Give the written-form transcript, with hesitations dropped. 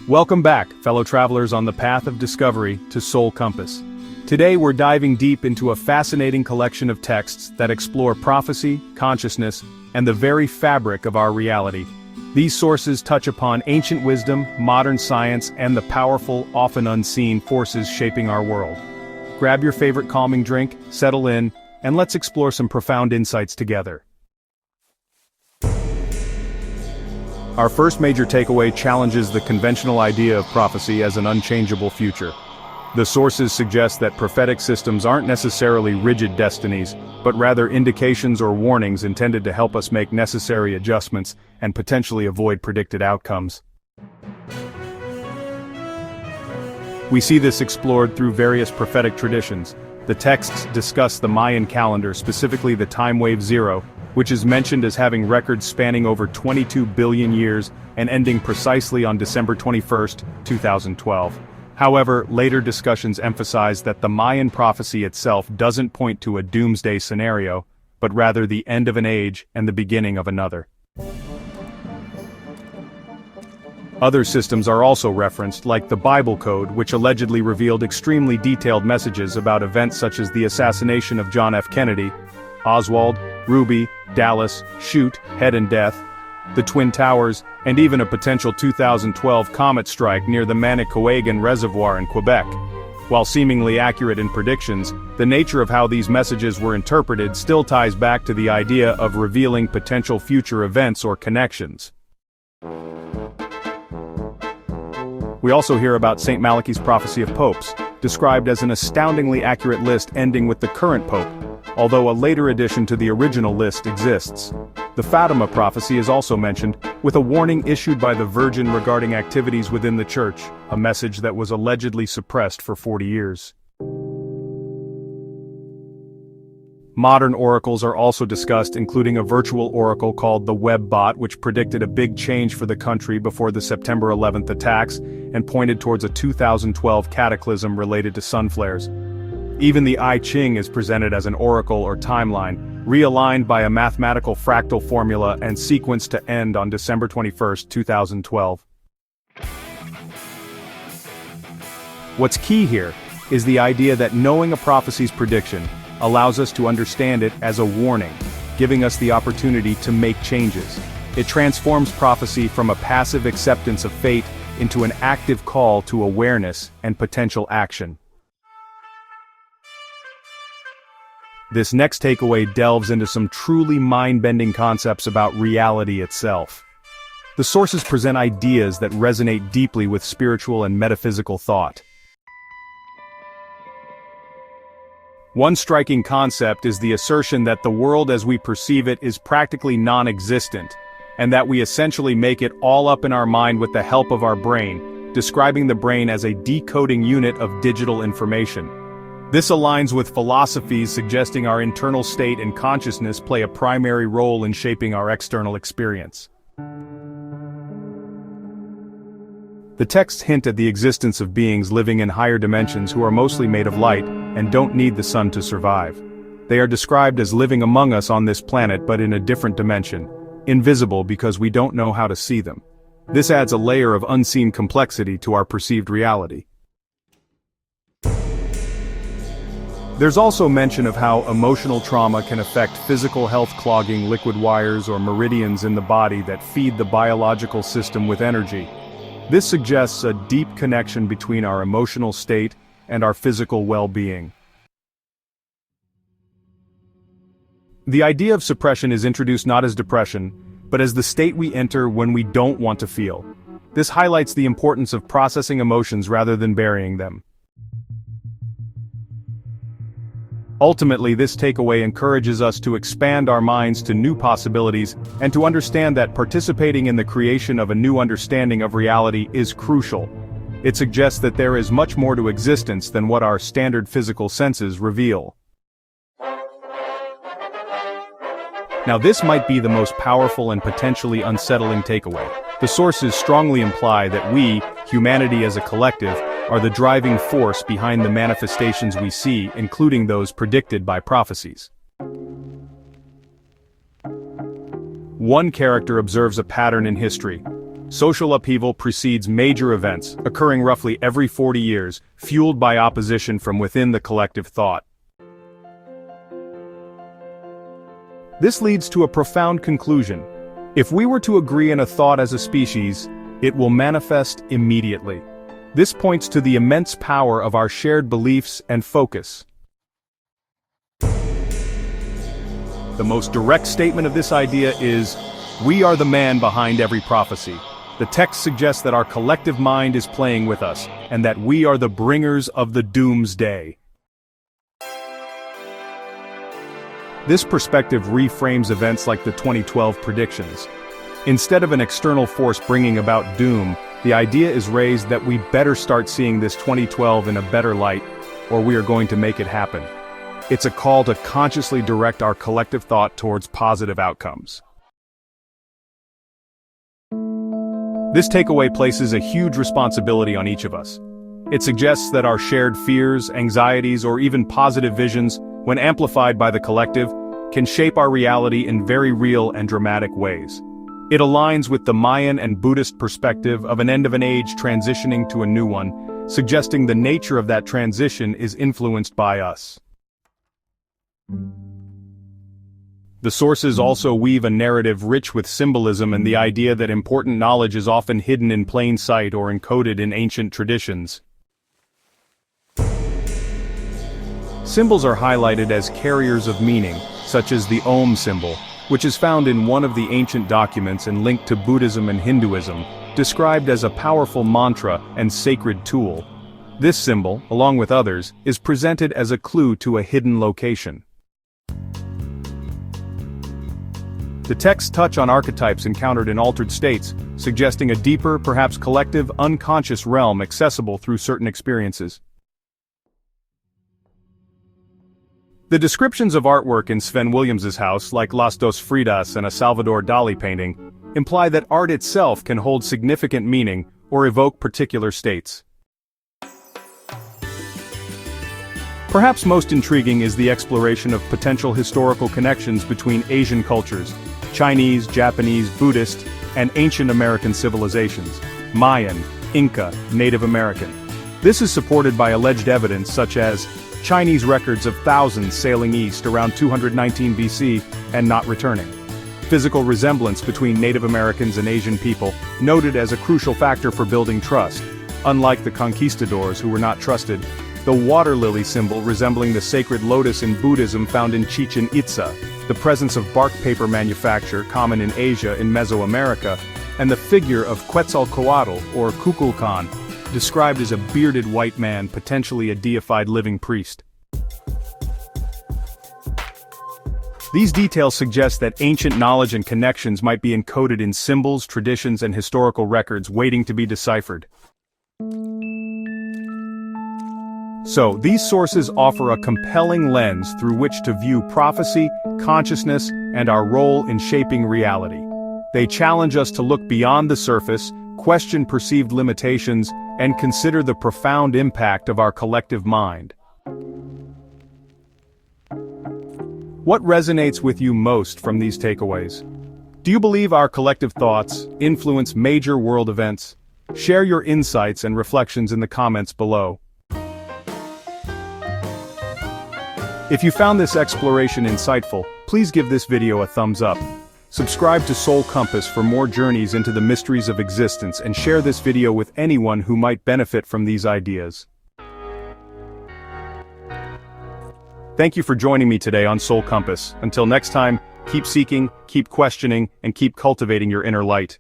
Welcome back, fellow travelers on the path of discovery to Soul Compass. Today we're diving deep into a fascinating collection of texts that explore prophecy, consciousness, and the very fabric of our reality. These sources touch upon ancient wisdom, modern science, and the powerful, often unseen forces shaping our world. Grab your favorite calming drink, settle in, and let's explore some profound insights together. Our first major takeaway challenges the conventional idea of prophecy as an unchangeable future. The sources suggest that prophetic systems aren't necessarily rigid destinies, but rather indications or warnings intended to help us make necessary adjustments and potentially avoid predicted outcomes. We see this explored through various prophetic traditions. The texts discuss the Mayan calendar, specifically the time wave 0, which is mentioned as having records spanning over 22 billion years and ending precisely on December 21, 2012. However, later discussions emphasize that the Mayan prophecy itself doesn't point to a doomsday scenario, but rather the end of an age and the beginning of another. Other systems are also referenced, like the Bible Code, which allegedly revealed extremely detailed messages about events such as the assassination of John F. Kennedy, Oswald, Ruby, Dallas, Shoot, Head and Death, the Twin Towers, and even a potential 2012 comet strike near the Manicouagan Reservoir in Quebec. While seemingly accurate in predictions, the nature of how these messages were interpreted still ties back to the idea of revealing potential future events or connections. We also hear about St. Malachy's prophecy of popes, described as an astoundingly accurate list ending with the current pope, although a later addition to the original list exists. The Fatima prophecy is also mentioned, with a warning issued by the Virgin regarding activities within the Church, a message that was allegedly suppressed for 40 years. Modern oracles are also discussed, including a virtual oracle called the Web Bot, which predicted a big change for the country before the September 11th attacks and pointed towards a 2012 cataclysm related to sun flares. Even the I Ching is presented as an oracle or timeline, realigned by a mathematical fractal formula and sequenced to end on December 21, 2012. What's key here is the idea that knowing a prophecy's prediction allows us to understand it as a warning, giving us the opportunity to make changes. It transforms prophecy from a passive acceptance of fate into an active call to awareness and potential action. This next takeaway delves into some truly mind-bending concepts about reality itself. The sources present ideas that resonate deeply with spiritual and metaphysical thought. One striking concept is the assertion that the world as we perceive it is practically non-existent, and that we essentially make it all up in our mind with the help of our brain, describing the brain as a decoding unit of digital information. This aligns with philosophies suggesting our internal state and consciousness play a primary role in shaping our external experience. The texts hint at the existence of beings living in higher dimensions who are mostly made of light and don't need the sun to survive. They are described as living among us on this planet but in a different dimension, invisible because we don't know how to see them. This adds a layer of unseen complexity to our perceived reality. There's also mention of how emotional trauma can affect physical health, clogging liquid wires or meridians in the body that feed the biological system with energy. This suggests a deep connection between our emotional state and our physical well-being. The idea of suppression is introduced not as depression, but as the state we enter when we don't want to feel. This highlights the importance of processing emotions rather than burying them. Ultimately, this takeaway encourages us to expand our minds to new possibilities and to understand that participating in the creation of a new understanding of reality is crucial. It suggests that there is much more to existence than what our standard physical senses reveal. Now, this might be the most powerful and potentially unsettling takeaway. The sources strongly imply that we, humanity as a collective, are the driving force behind the manifestations we see, including those predicted by prophecies. One character observes a pattern in history. Social upheaval precedes major events, occurring roughly every 40 years, fueled by opposition from within the collective thought. This leads to a profound conclusion. If we were to agree in a thought as a species, it will manifest immediately. This points to the immense power of our shared beliefs and focus. The most direct statement of this idea is, we are the man behind every prophecy. The text suggests that our collective mind is playing with us, and that we are the bringers of the doomsday. This perspective reframes events like the 2012 predictions. Instead of an external force bringing about doom, the idea is raised that we better start seeing this 2012 in a better light, or we are going to make it happen. It's a call to consciously direct our collective thought towards positive outcomes. This takeaway places a huge responsibility on each of us. It suggests that our shared fears, anxieties, or even positive visions, when amplified by the collective, can shape our reality in very real and dramatic ways. It aligns with the Mayan and Buddhist perspective of an end of an age transitioning to a new one, suggesting the nature of that transition is influenced by us. The sources also weave a narrative rich with symbolism and the idea that important knowledge is often hidden in plain sight or encoded in ancient traditions. Symbols are highlighted as carriers of meaning, such as the Om symbol, which is found in one of the ancient documents and linked to Buddhism and Hinduism, described as a powerful mantra and sacred tool. This symbol, along with others, is presented as a clue to a hidden location. The texts touch on archetypes encountered in altered states, suggesting a deeper, perhaps collective, unconscious realm accessible through certain experiences. The descriptions of artwork in Sven Williams's house, like Las Dos Fridas and a Salvador Dali painting, imply that art itself can hold significant meaning or evoke particular states. Perhaps most intriguing is the exploration of potential historical connections between Asian cultures, Chinese, Japanese, Buddhist, and ancient American civilizations, Mayan, Inca, Native American. This is supported by alleged evidence such as Chinese records of thousands sailing east around 219 BC and not returning. Physical resemblance between Native Americans and Asian people, noted as a crucial factor for building trust. Unlike the conquistadors who were not trusted, the water lily symbol resembling the sacred lotus in Buddhism found in Chichen Itza, the presence of bark paper manufacture common in Asia in Mesoamerica, and the figure of Quetzalcoatl or Kukulkan, described as a bearded white man, potentially a deified living priest. These details suggest that ancient knowledge and connections might be encoded in symbols, traditions, and historical records waiting to be deciphered. So, these sources offer a compelling lens through which to view prophecy, consciousness, and our role in shaping reality. They challenge us to look beyond the surface, question perceived limitations, and consider the profound impact of our collective mind. What resonates with you most from these takeaways? Do you believe our collective thoughts influence major world events? Share your insights and reflections in the comments below. If you found this exploration insightful, please give this video a thumbs up. Subscribe to Soul Compass for more journeys into the mysteries of existence and share this video with anyone who might benefit from these ideas. Thank you for joining me today on Soul Compass. Until next time, keep seeking, keep questioning, and keep cultivating your inner light.